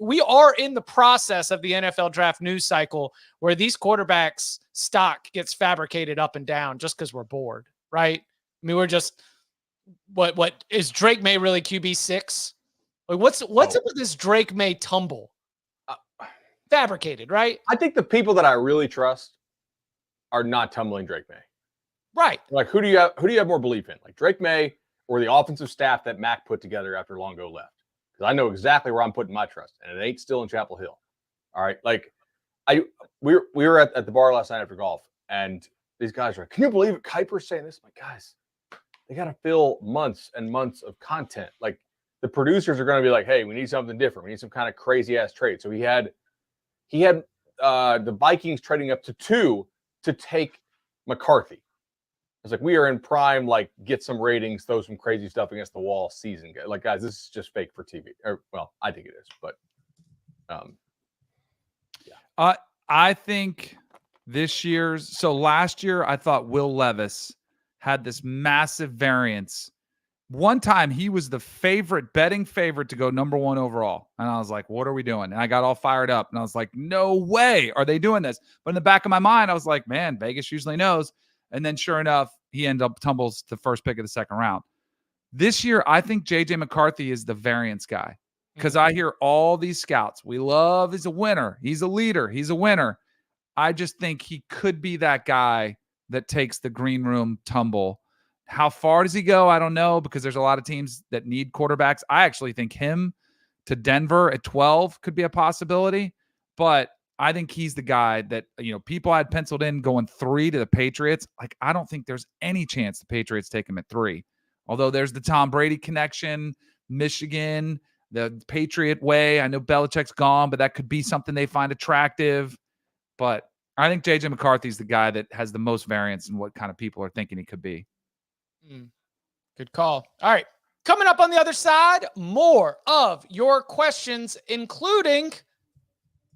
We are in the process of the NFL draft news cycle where these quarterbacks stock gets fabricated up and down just because we're bored, right? I mean, we're just what is Drake May really QB6? Like what's up with this Drake May tumble? Fabricated, right? I think the people that I really trust are not tumbling Drake May. Right. Like who do you have more belief in? Like Drake May or the offensive staff that Mac put together after Longo left? Because I know exactly where I'm putting my trust, and it ain't still in Chapel Hill. All right. Like we were at the bar last night after golf, and these guys are like, "Can you believe it? Kuiper's saying this?" I'm like, guys, they got to fill months and months of content. Like the producers are going to be like, "Hey, we need something different. We need some kind of crazy ass trade." So he had the Vikings trading up to 2 to take McCarthy. It's like, we are in prime, like, get some ratings, throw some crazy stuff against the wall season. Like, guys, this is just fake for TV. Well, I think it is, but yeah. I think last year, I thought Will Levis had this massive variance. One time he was the betting favorite to go number 1 overall. And I was like, what are we doing? And I got all fired up and I was like, no way are they doing this? But in the back of my mind, I was like, man, Vegas usually knows. And then sure enough, he tumbles the first pick of the second round. This year, I think JJ McCarthy is the variance guy because I hear all these scouts. He's a winner. He's a leader. He's a winner. I just think he could be that guy that takes the green room tumble. How far does he go? I don't know, because there's a lot of teams that need quarterbacks. I actually think him to Denver at 12 could be a possibility, but I think he's the guy that, people had penciled in going 3 to the Patriots. Like, I don't think there's any chance the Patriots take him at 3. Although there's the Tom Brady connection, Michigan, the Patriot way. I know Belichick's gone, but that could be something they find attractive. But I think JJ McCarthy's the guy that has the most variance in what kind of people are thinking he could be. Good call. All right. Coming up on the other side, more of your questions, including,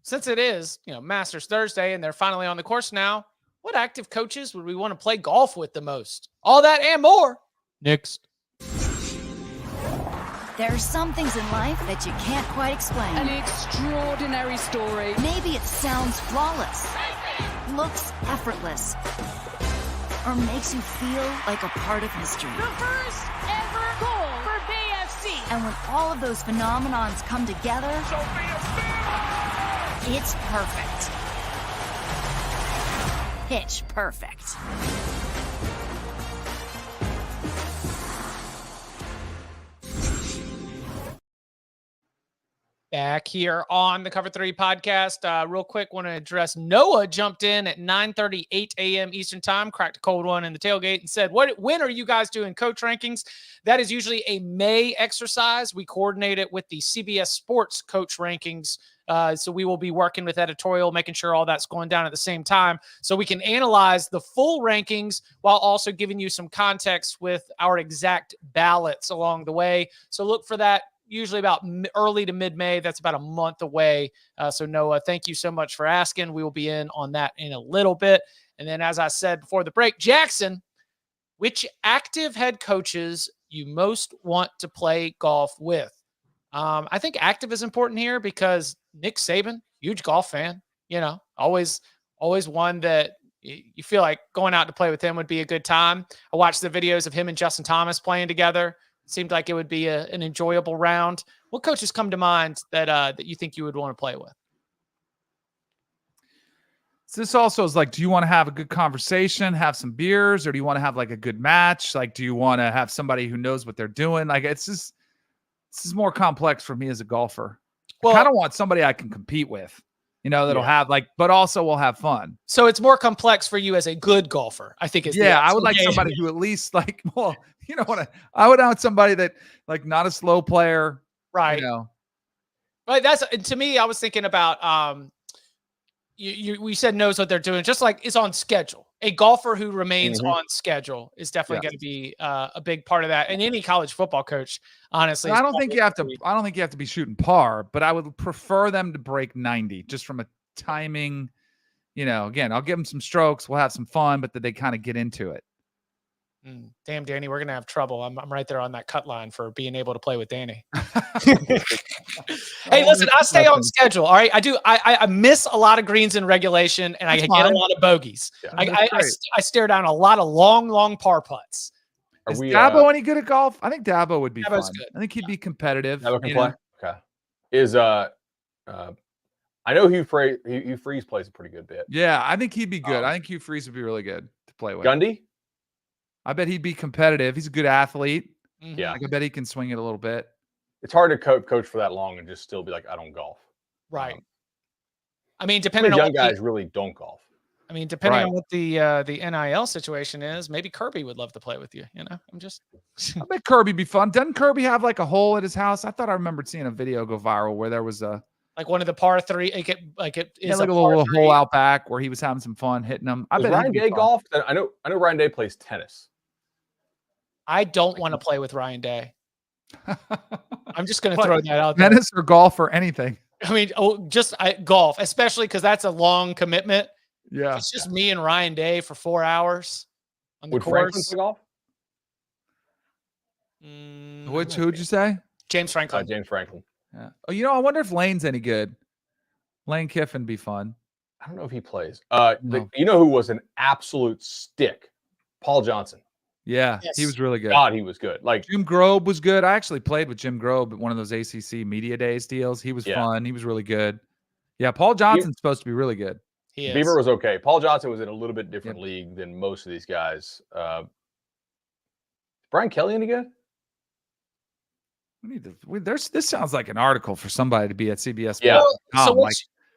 since it is, Masters Thursday and they're finally on the course now, what active coaches would we want to play golf with the most? All that and more next. There are some things in life that you can't quite explain. An extraordinary story. Maybe it sounds flawless, looks effortless, or makes you feel like a part of history. The first ever goal for BFC. And when all of those phenomenons come together, it's perfect. Pitch perfect. Back here on the Cover 3 podcast. Real quick, want to address Noah jumped in at 9:38 a.m. Eastern time, cracked a cold one in the tailgate and said, when are you guys doing coach rankings? That is usually a May exercise. We coordinate it with the CBS Sports coach rankings. So we will be working with editorial, making sure all that's going down at the same time so we can analyze the full rankings while also giving you some context with our exact ballots along the way. So look for that. Usually about early to mid-May. That's about a month away. So Noah, thank you so much for asking. We will be in on that in a little bit. And then, as I said before the break, Jackson, which active head coaches you most want to play golf with? I think active is important here because Nick Saban, huge golf fan, always one that you feel like going out to play with him would be a good time. I watched the videos of him and Justin Thomas playing together. Seemed like it would be an enjoyable round. What coaches come to mind that you think you would want to play with? So this also is like, do you want to have a good conversation, have some beers, or do you want to have like a good match? Like, do you want to have somebody who knows what they're doing? Like, this is more complex for me as a golfer. I kind of want somebody I can compete with, that'll have but also will have fun. So it's more complex for you as a good golfer, I think. I would like somebody who at least I would want somebody that not a slow player. Right. Right. That's, to me, I was thinking about, we said knows what they're doing, just like is on schedule. A golfer who remains on schedule is definitely going to be a big part of that. And any college football coach, honestly, I don't think you have to be shooting par, but I would prefer them to break 90 just from a timing. Again, I'll give them some strokes. We'll have some fun, but that they kind of get into it. Damn, Danny, we're going to have trouble. I'm right there on that cut line for being able to play with Danny. Hey, listen, I stay on schedule. All right. I do. I miss a lot of greens in regulation, and I get a lot of bogeys. Yeah, I stare down a lot of long par putts. Is Dabo any good at golf? I think Dabo would be Dabo's fun. Good. I think he'd be competitive. Dabo can play. Okay. I know Hugh Freeze plays a pretty good bit. Yeah, I think he'd be good. I think Hugh Freeze would be really good to play with. Gundy? I bet he'd be competitive. He's a good athlete. Yeah. I bet he can swing it a little bit. It's hard to coach for that long and just still be like, I don't golf. Right. I mean, depending on young guys really don't golf. I mean, depending on what the NIL situation is, maybe Kirby would love to play with you. I'm just. I bet Kirby'd be fun. Doesn't Kirby have a hole at his house? I thought I remembered seeing a video go viral where there was a one of the par three. It is a little hole out back where he was having some fun hitting them. I bet Ryan Day golf. I know Ryan Day plays tennis. I don't want to play with Ryan Day. I'm just going to throw that out there. Tennis or golf or anything. I mean, golf, especially because that's a long commitment. Yeah. It's just me and Ryan Day for 4 hours on the course. Franklin play golf? Who'd you say? James Franklin. James Franklin. Yeah. Oh, I wonder if Lane's any good. Lane Kiffin be fun. I don't know if he plays. No. You know who was an absolute stick? Paul Johnson. Yeah, yes. He was really good. God, he was good. Jim Grobe was good. I actually played with Jim Grobe at one of those ACC Media Days deals. He was fun. He was really good. Yeah, Paul Johnson's supposed to be really good. He is. Beaver was okay. Paul Johnson was in a little bit different league than most of these guys. Brian Kelly any good? This sounds like an article for somebody to be at CBS. Yeah.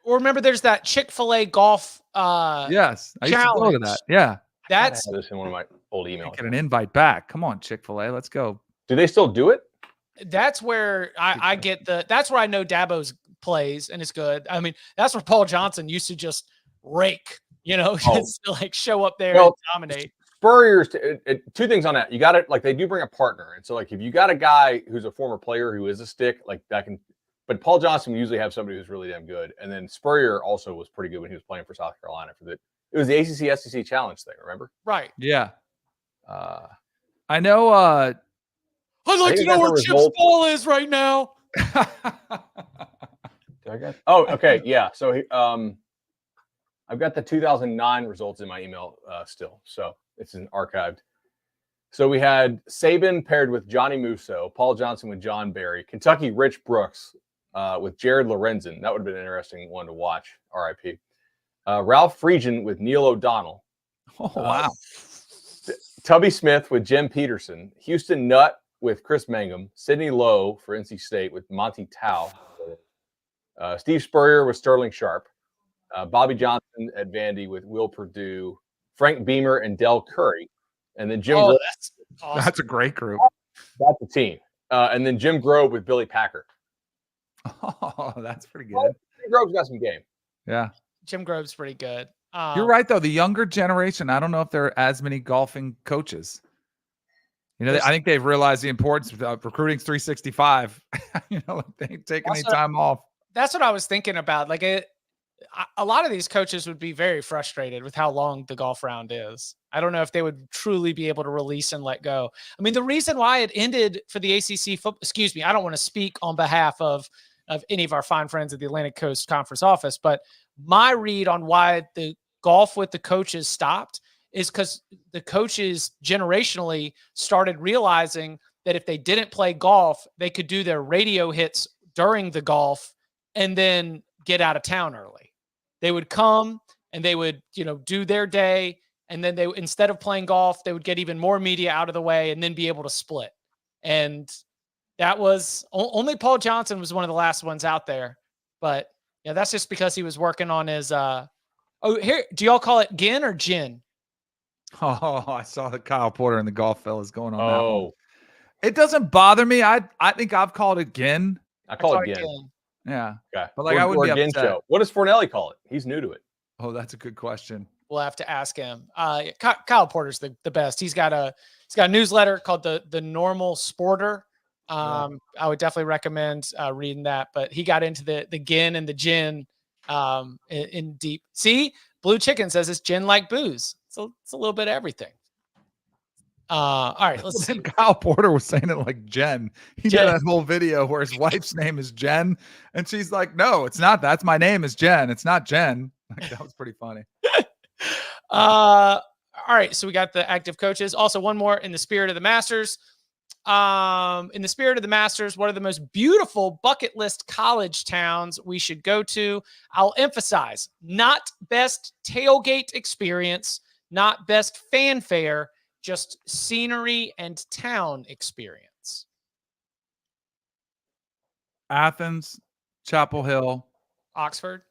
Remember, there's that Chick-fil-A golf. Yes, I used to go to that. Yeah. That's this in one of my old emails. Get an invite back. Come on, Chick-fil-A. Let's go. Do they still do it? That's where I get that's where I know Dabo's plays and it's good. I mean, that's where Paul Johnson used to just rake, just show up there and dominate. Spurrier's two things on that. You got it. They do bring a partner. And so if you got a guy who's a former player who is a stick, that can, but Paul Johnson usually have somebody who's really damn good. And then Spurrier also was pretty good when he was playing for South Carolina it was the ACC SEC challenge thing, remember? Right. Yeah. I know. I'd like to know where Chip's ball is right now. Oh, okay. Yeah. So I've got the 2009 results in my email still. So it's archived. So we had Saban paired with Johnny Musso, Paul Johnson with John Barry, Kentucky Rich Brooks with Jared Lorenzen. That would have been an interesting one to watch. RIP. Ralph Friedgen with Neil O'Donnell. Oh, wow. Tubby Smith with Jim Peterson. Houston Nutt with Chris Mangum. Sidney Lowe for NC State with Monty Tao. Steve Spurrier with Sterling Sharp. Bobby Johnson at Vandy with Will Perdue. Frank Beamer and Del Curry. And then Jim Grove. That's awesome. That's a great group. That's the team. And then Jim Grove with Billy Packer. Oh, that's pretty good. Jim Grove's got some game. Yeah. Jim Grove's pretty good. You're right, though. The younger generation, I don't know if there are as many golfing coaches. I think they've realized the importance of recruiting 365. They ain't taking any time off. That's what I was thinking about. A lot of these coaches would be very frustrated with how long the golf round is. I don't know if they would truly be able to release and let go. I mean, the reason why it ended for the ACC football, I don't want to speak on behalf of any of our fine friends at the Atlantic Coast Conference office, but my read on why the golf with the coaches stopped is because the coaches generationally started realizing that if they didn't play golf, they could do their radio hits during the golf and then get out of town early. They would come and they would, do their day. And then instead of playing golf, they would get even more media out of the way and then be able to split. And That was only Paul Johnson was one of the last ones out there, but yeah, that's just because he was working on his. Here, do y'all call it gin or gin? Oh, I saw that Kyle Porter and the golf fellas going on that one. Oh, It doesn't bother me. I think I've called it gin. I call it Gin. Yeah. Okay. But like I wouldn't be Gin upset. show. What does Fornelli call it? He's new to it. Oh, that's a good question. We'll have to ask him. Kyle Porter's the best. He's got a newsletter called the Normal Sporter. I would definitely recommend reading that. But he got into the gin and the gin in deep. See, Blue Chicken says it's gin like booze. So it's a little bit of everything. All right, let's see. Kyle Porter was saying it like Jen. He did that whole video where his wife's name is Jen, and she's like, "No, it's not. That's my name is Jen. It's not Jen." Like, that was pretty funny. All right, so we got the active coaches. Also, one more in the spirit of the Masters. In the spirit of the Masters, what are the most beautiful bucket list college towns we should go to? I'll emphasize, not best tailgate experience, not best fanfare, just scenery and town experience. Athens, Chapel Hill, Oxford.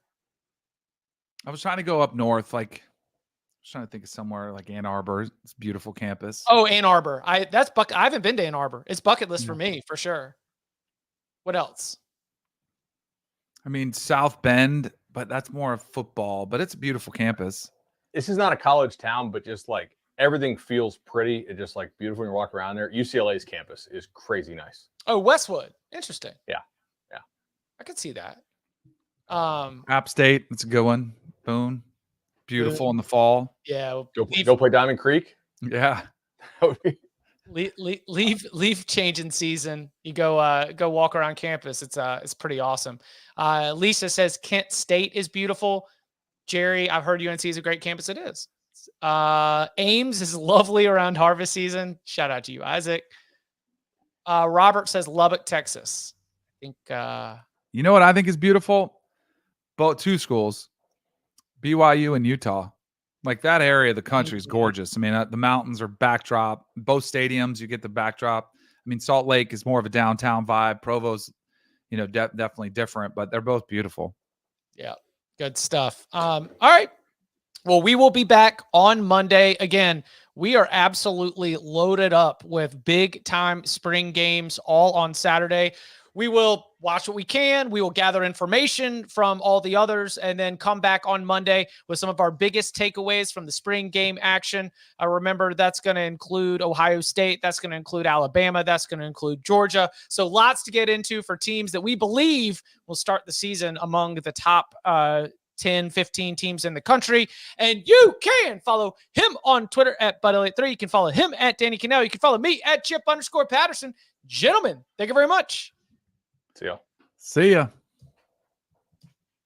I was trying to go up north, like I was trying to think of somewhere like Ann Arbor. It's a beautiful campus. Oh, Ann Arbor. I haven't been to Ann Arbor. It's bucket list for me, for sure. What else? I mean, South Bend, but that's more of football, but it's a beautiful campus. This is not a college town, but just like everything feels pretty and just like beautiful when you walk around there. UCLA's campus is crazy nice. Oh, Westwood. Interesting. Yeah. I could see that. App State, it's a good one. Boone, beautiful in the fall. Yeah. Go play Diamond Creek. Yeah. Leave changing season. You go walk around campus. It's pretty awesome. Lisa says Kent State is beautiful. Jerry, I've heard UNC is a great campus. It is. Ames is lovely around harvest season. Shout out to you, Isaac. Robert says Lubbock, Texas. I think you know what I think is beautiful? Both two schools, BYU and Utah. Like that area of the country is gorgeous. I mean, the mountains are backdrop. Both stadiums, you get the backdrop. I mean, Salt Lake is more of a downtown vibe. Provo's, definitely different, but they're both beautiful. Yeah, good stuff. All right. Well, we will be back on Monday. Again, we are absolutely loaded up with big time spring games all on Saturday. We will watch what we can. We will gather information from all the others and then come back on Monday with some of our biggest takeaways from the spring game action. Remember, that's going to include Ohio State. That's going to include Alabama. That's going to include Georgia. So lots to get into for teams that we believe will start the season among the top 10, 15 teams in the country. And you can follow him on Twitter at BudElliott3. You can follow him at Danny Cannell. You can follow me at Chip_Patterson. Gentlemen, thank you very much. See ya. See ya.